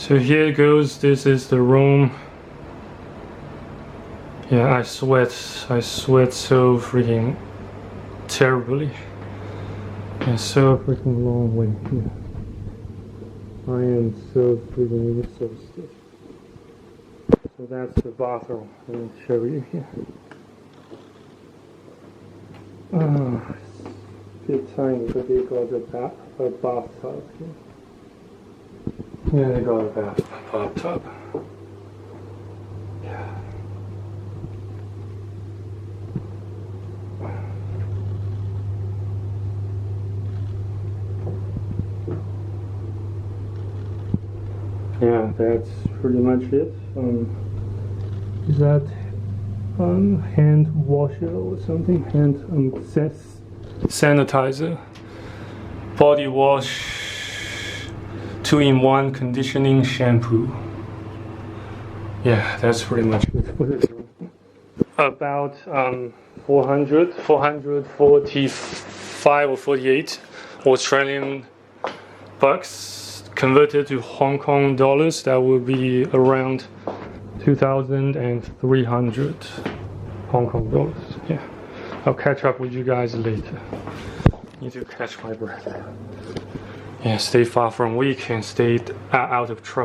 So here it goes. This is the room. Yeah, I sweat so freaking terribly. Yeah, so freaking long way. Yeah. I am so freaking exhausted. So that's the bathroom. Let me show you here. It's a bit tiny, but they got a bathtub here. Yeah, they got a bathtub. Yeah. Yeah, that's pretty much it. Is that hand washer or something? Hand sanitizer, body wash, 2-in-1 conditioning shampoo. Yeah, that's pretty much it for this one. About 445 or 48 Australian bucks. Converted to Hong Kong dollars, that will be around 2,300 Hong Kong dollars. Yeah, I'll catch up with you guys later. Need to catch my breath. Yeah, stay far from weak and stay out of trouble.